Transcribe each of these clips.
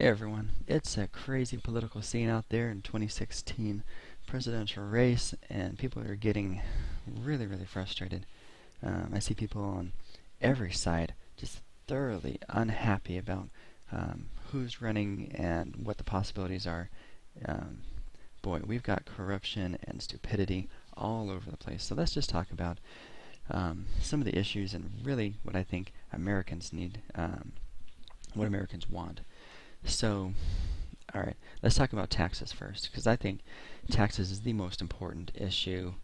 Hey everyone, it's a crazy political scene out there in 2016 presidential race, and people are getting really frustrated. I see people on every side just thoroughly unhappy about who's running and what the possibilities are. Um, Boy, we've got corruption and stupidity all over the place. So let's just talk about some of the issues and really what I think Americans need, what Americans want. So, alright, let's talk about taxes first, because I think taxes is the most important issue.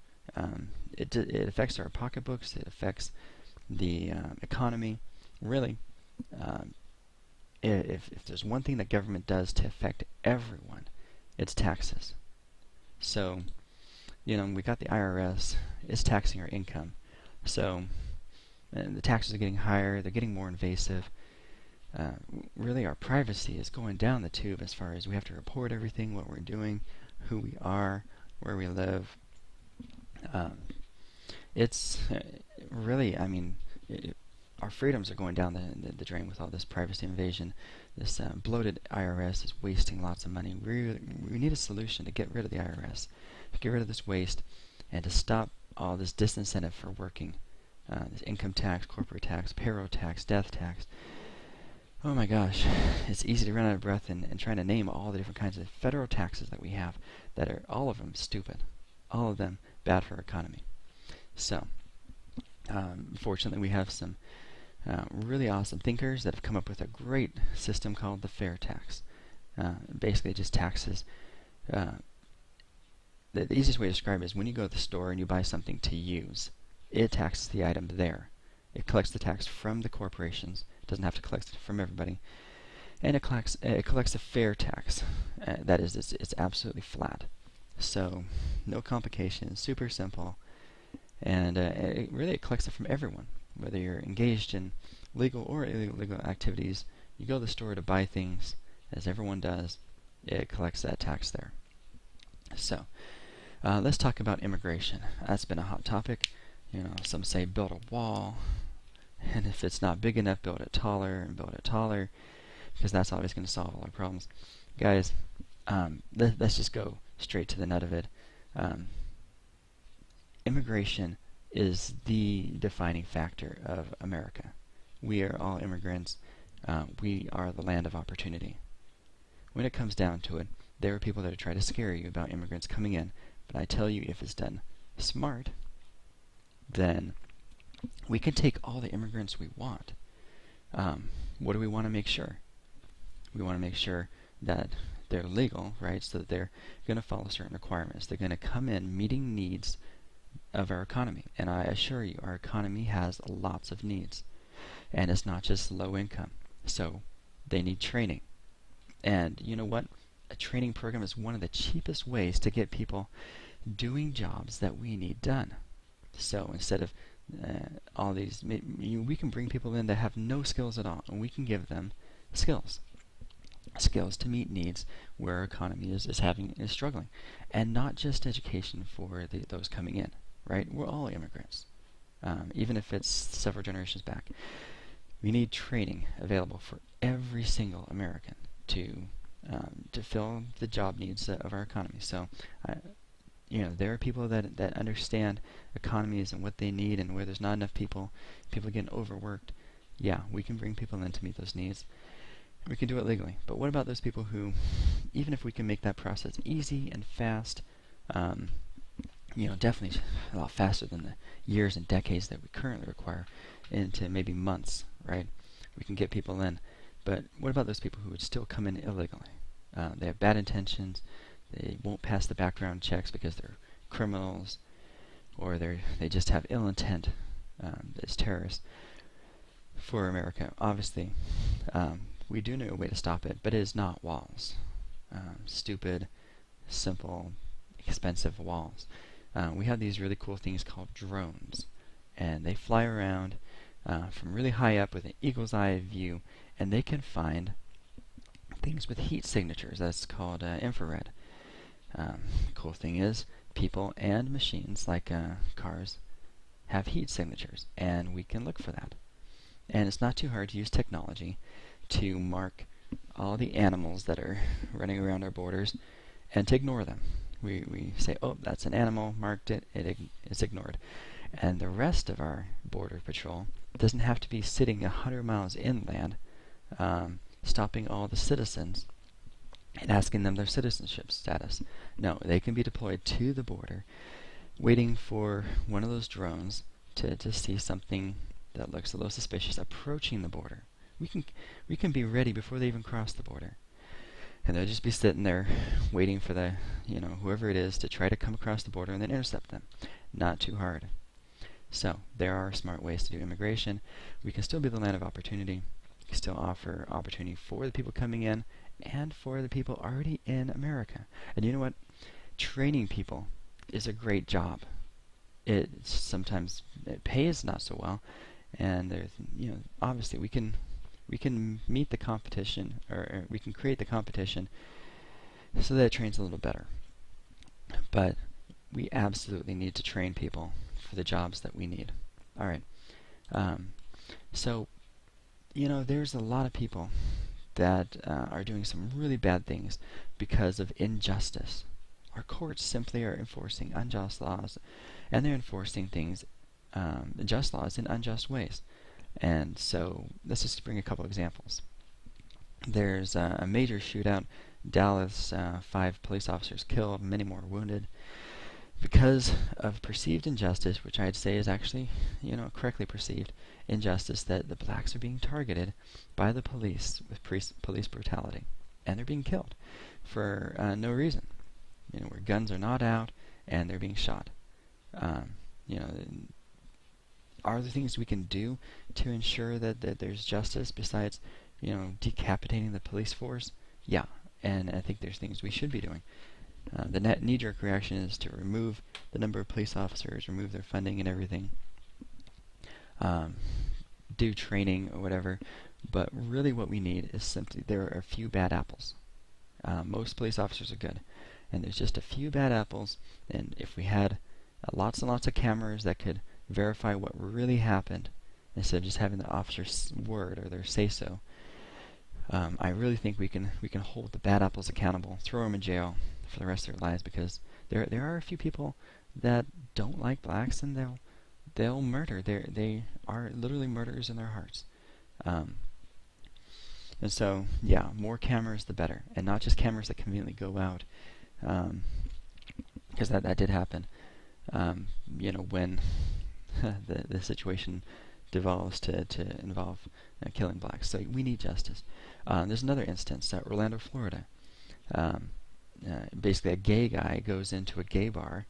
It affects our pocketbooks, it affects the economy. Really, um, if there's one thing that government does to affect everyone, it's taxes. So, we got the IRS, it's taxing our income. So, and the taxes are getting higher, they're getting more invasive. Uh, Really, our privacy is going down the tube as far as we have to report everything, what we're doing, who we are, where we live. Um, it's really, I mean, our freedoms are going down the drain with all this privacy invasion. This bloated IRS is wasting lots of money. We need a solution to get rid of the IRS, to get rid of this waste, and to stop all this disincentive for working. This income tax, corporate tax, payroll tax, death tax. Oh my gosh, it's easy to run out of breath in trying to name all the different kinds of federal taxes that we have that are all of them stupid, all of them bad for our economy. So, fortunately, we have some really awesome thinkers that have come up with a great system called the fair tax. Basically, it just taxes. The easiest way to describe it is when you go to the store and you buy something to use, it taxes the item there. It collects the tax from the corporations. It doesn't have to collect it from everybody. And it collects a fair tax. That is, it's absolutely flat. So, no complications, super simple. And it collects it from everyone. Whether you're engaged in legal or illegal activities, you go to the store to buy things, as everyone does, it collects that tax there. So, let's talk about immigration. That's been a hot topic. Some say build a wall, and if it's not big enough, build it taller and build it taller, because that's always going to solve all our problems. Guys, let's just go straight to the nut of it. Immigration is the defining factor of America. We are all immigrants. We are the land of opportunity. When it comes down to it, there are people that try to scare you about immigrants coming in, but I tell you, if it's done smart, then we can take all the immigrants we want. What do we want to make sure? We want to make sure that they're legal, right? So that they're going to follow certain requirements. They're going to come in meeting needs of our economy. And I assure you, our economy has lots of needs. And it's not just low income. So they need training. And you know what? A training program is one of the cheapest ways to get people doing jobs that we need done. So instead of all these, we can bring people in that have no skills at all, and we can give them skills to meet needs where our economy is struggling, and not just education for those coming in. Right? We're all immigrants, even if it's several generations back. We need training available for every single American to fill the job needs of our economy. So. There are people that understand economies and what they need, and where there's not enough people getting overworked. Yeah, we can bring people in to meet those needs. We can do it legally. But what about those people who, even if we can make that process easy and fast, definitely a lot faster than the years and decades that we currently require, into maybe months, right? We can get people in. But what about those people who would still come in illegally? They have bad intentions. They won't pass the background checks because they're criminals, or they just have ill intent as terrorists. For America, obviously, we do know a way to stop it, but it is not walls. Stupid, simple, expensive walls. We have these really cool things called drones, and they fly around from really high up with an eagle's eye view, and they can find things with heat signatures. That's called infrared. Cool thing is, people and machines, like cars, have heat signatures, and we can look for that. And it's not too hard to use technology to mark all the animals that are running around our borders and to ignore them. We say, oh, that's an animal, marked it, it's ignored. And the rest of our border patrol doesn't have to be sitting 100 miles inland, stopping all the citizens and asking them their citizenship status. No, they can be deployed to the border, waiting for one of those drones to see something that looks a little suspicious approaching the border. We can be ready before they even cross the border. And they'll just be sitting there waiting for the, whoever it is to try to come across the border and then intercept them. Not too hard. So there are smart ways to do immigration. We can still be the land of opportunity. We can still offer opportunity for the people coming in and for the people already in America. And you know what? Training people is a great job. Sometimes it pays not so well, and there's, obviously we can meet the competition, or we can create the competition so that it trains a little better. But we absolutely need to train people for the jobs that we need. All right. So, there's a lot of people that are doing some really bad things because of injustice. Our courts simply are enforcing unjust laws, and they're enforcing things, just laws, in unjust ways. And so let's just bring a couple examples. There's a major shootout, Dallas, 5 police officers killed, many more wounded, because of perceived injustice, which I'd say is actually, correctly perceived injustice, that the blacks are being targeted by the police with police brutality, and they're being killed for no reason. Where guns are not out and they're being shot. Are there things we can do to ensure that there's justice besides, decapitating the police force? Yeah, and I think there's things we should be doing. The knee-jerk reaction is to remove the number of police officers, remove their funding and everything, do training or whatever. But really what we need is simply, there are a few bad apples. Most police officers are good, and there's just a few bad apples, and if we had lots and lots of cameras that could verify what really happened, instead of just having the officer's word or their say-so, I really think we can hold the bad apples accountable, throw them in jail for the rest of their lives, because there are a few people that don't like blacks, and they'll murder. They are literally murderers in their hearts. And so, yeah, more cameras the better, and not just cameras that conveniently go out, because that did happen. When the situation devolves to involve killing blacks. So we need justice. There's another instance, Orlando, Florida. Basically, a gay guy goes into a gay bar,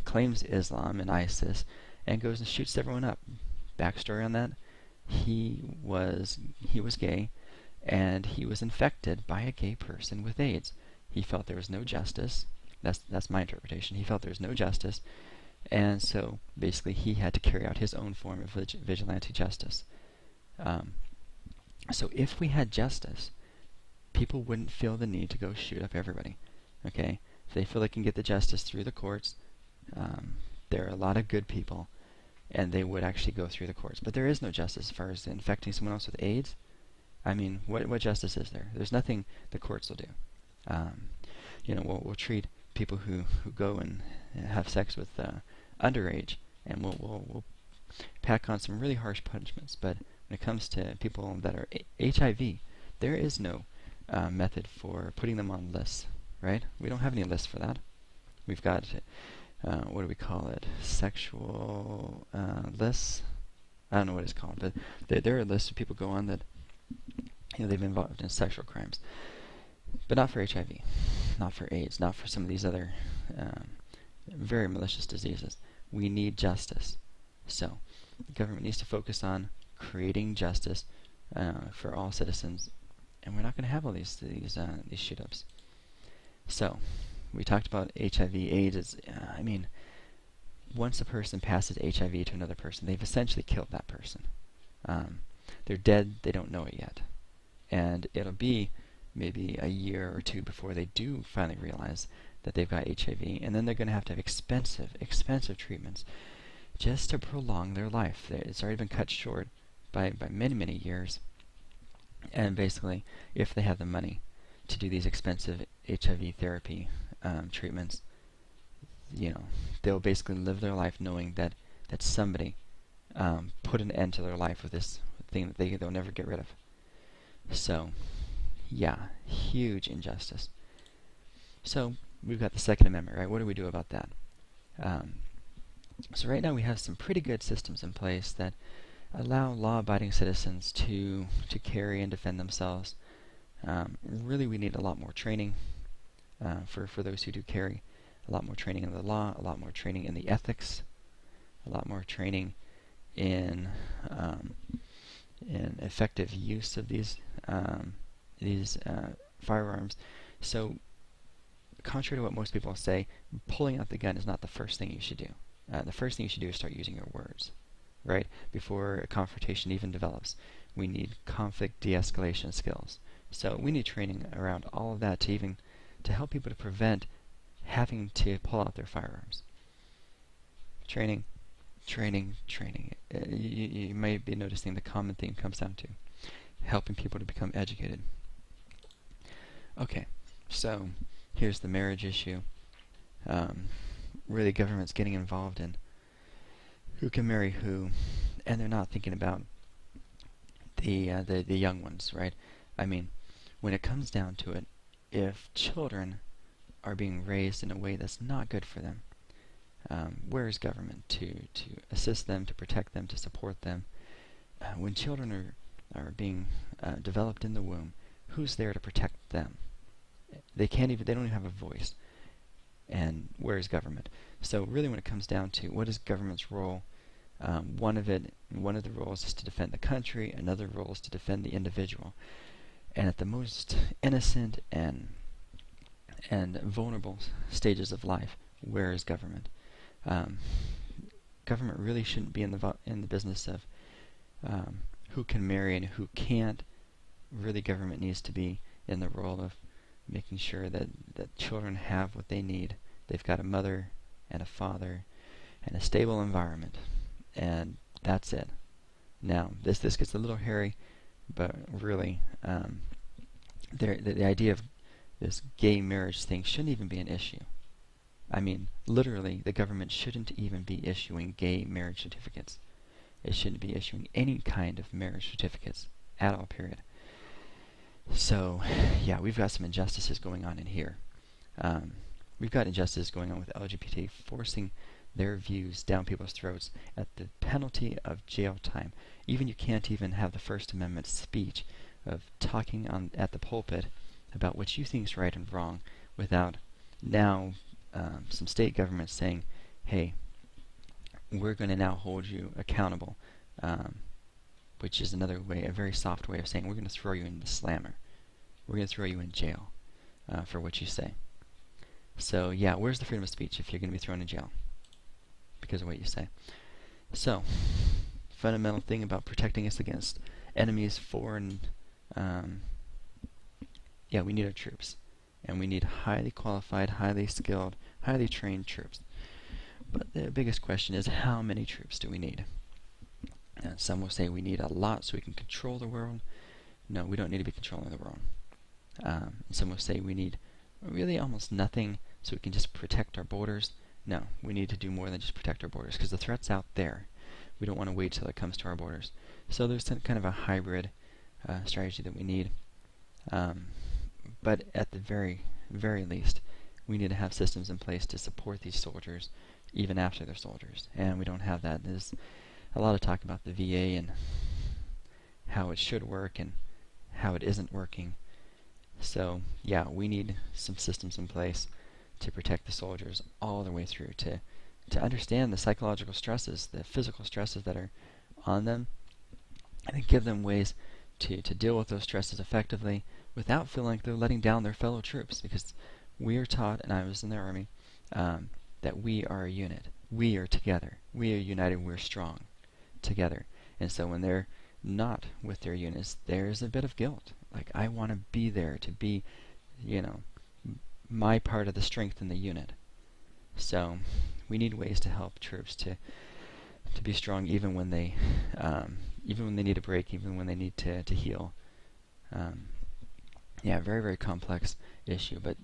claims Islam and ISIS, and goes and shoots everyone up. Backstory on that: he was gay, and he was infected by a gay person with AIDS. He felt there was no justice. That's my interpretation. He felt there was no justice, and so basically he had to carry out his own form of vigilante justice. So if we had justice, people wouldn't feel the need to go shoot up everybody. Okay? If they feel they can get the justice through the courts, there are a lot of good people, and they would actually go through the courts. But there is no justice as far as infecting someone else with AIDS. I mean, what justice is there? There's nothing the courts will do. We'll treat people who go and have sex with underage, and we'll pack on some really harsh punishments. But when it comes to people that are HIV, there is no method for putting them on lists, right? We don't have any lists for that. We've got, what do we call it? Sexual lists? I don't know what it's called, but there are lists of people go on that they've been involved in sexual crimes. But not for HIV, not for AIDS, not for some of these other very malicious diseases. We need justice. So the government needs to focus on creating justice for all citizens, and we're not going to have all these shoot-ups. So we talked about HIV, AIDS. Once a person passes HIV to another person, they've essentially killed that person. They're dead. They don't know it yet, and it'll be maybe a year or two before they do finally realize that they've got HIV, and then they're going to have expensive treatments just to prolong their life. It's already been cut short by many years, And basically, if they have the money to do these expensive HIV therapy treatments, they'll basically live their life knowing that somebody put an end to their life with this thing that they'll never get rid of. So, yeah, huge injustice. So, we've got the Second Amendment, right? What do we do about that? So right now we have some pretty good systems in place that allow law-abiding citizens to carry and defend themselves. Really, we need a lot more training for those who do carry, a lot more training in the law, a lot more training in the ethics, a lot more training in effective use of these firearms. So, contrary to what most people say, pulling out the gun is not the first thing you should do. The first thing you should do is start using your words, right? Before a confrontation even develops. We need conflict de-escalation skills. So we need training around all of that to help people to prevent having to pull out their firearms. Training, training, training. You may be noticing the common theme comes down to helping people to become educated. Okay, so here's the marriage issue. Really, government's getting involved in who can marry who, and they're not thinking about the young ones, right? I mean, when it comes down to it, if children are being raised in a way that's not good for them, where is government to assist them, to protect them, to support them? When children are being developed in the womb, who's there to protect them? They don't even have a voice. And where is government? So really, when it comes down to what is government's role, one of the roles is to defend the country. Another role is to defend the individual. And at the most innocent and vulnerable stages of life, where is government? Government really shouldn't be in the business of who can marry and who can't. Really, government needs to be in the role of making sure that children have what they need. They've got a mother and a father and a stable environment, and that's it. Now, this gets a little hairy, but really, the idea of this gay marriage thing shouldn't even be an issue. I mean, literally, the government shouldn't even be issuing gay marriage certificates. It shouldn't be issuing any kind of marriage certificates at all, period. So, yeah, we've got some injustices going on in here. We've got injustices going on with LGBT forcing their views down people's throats at the penalty of jail time. Even you can't even have the First Amendment speech of talking at the pulpit about what you think is right and wrong without now some state governments saying, hey, we're going to now hold you accountable, which is another way, a very soft way of saying we're going to throw you in the slammer. We're going to throw you in jail for what you say. So, yeah, where's the freedom of speech if you're going to be thrown in jail because of what you say? So, fundamental thing about protecting us against enemies, foreign... we need our troops. And we need highly qualified, highly skilled, highly trained troops. But the biggest question is, how many troops do we need? Some will say we need a lot so we can control the world. No, we don't need to be controlling the world. Some will say we need really almost nothing so we can just protect our borders. No, we need to do more than just protect our borders because the threat's out there. We don't want to wait till it comes to our borders. So there's some kind of a hybrid strategy that we need. But at the very, very least, we need to have systems in place to support these soldiers even after they're soldiers. And we don't have that. There's a lot of talk about the VA and how it should work and how it isn't working. So, yeah, we need some systems in place to protect the soldiers all the way through, to understand the psychological stresses, the physical stresses that are on them, and then give them ways to deal with those stresses effectively without feeling like they're letting down their fellow troops. Because we are taught, and I was in the Army, that we are a unit. We are together. We are united. We're strong together. And so when they're not with their units, there's a bit of guilt. Like, I want to be there to be, my part of the strength in the unit. So we need ways to help troops to be strong even when they need a break, even when they need to heal. Yeah, very, very complex issue, but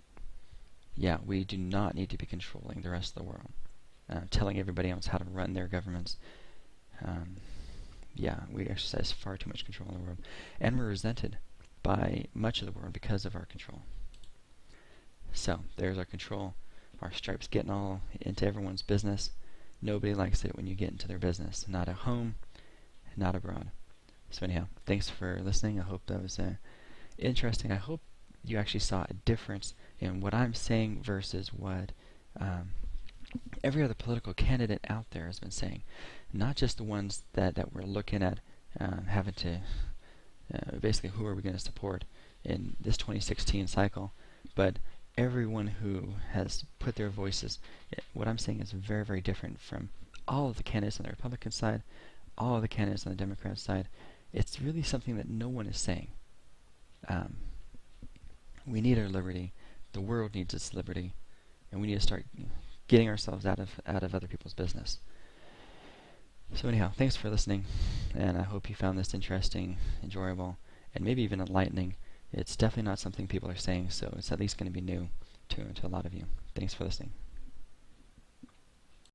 yeah, we do not need to be controlling the rest of the world, telling everybody else how to run their governments. Yeah, we exercise far too much control in the world, and we're resented by much of the world because of our control. So, there's our control. Our stripes getting all into everyone's business. Nobody likes it when you get into their business. Not at home, not abroad. So anyhow, thanks for listening. I hope that was interesting. I hope you actually saw a difference in what I'm saying versus what every other political candidate out there has been saying. Not just the ones that we're looking at having to basically who are we going to support in this 2016 cycle, but everyone who has put their voices. What I'm saying is very, very different from all of the candidates on the Republican side, all of the candidates on the Democrat side. It's really something that no one is saying. We need our liberty. The world needs its liberty, and we need to start getting ourselves out of other people's business. So anyhow, thanks for listening, and I hope you found this interesting, enjoyable, and maybe even enlightening. It's definitely not something people are saying, so it's at least going to be new to a lot of you. Thanks for listening.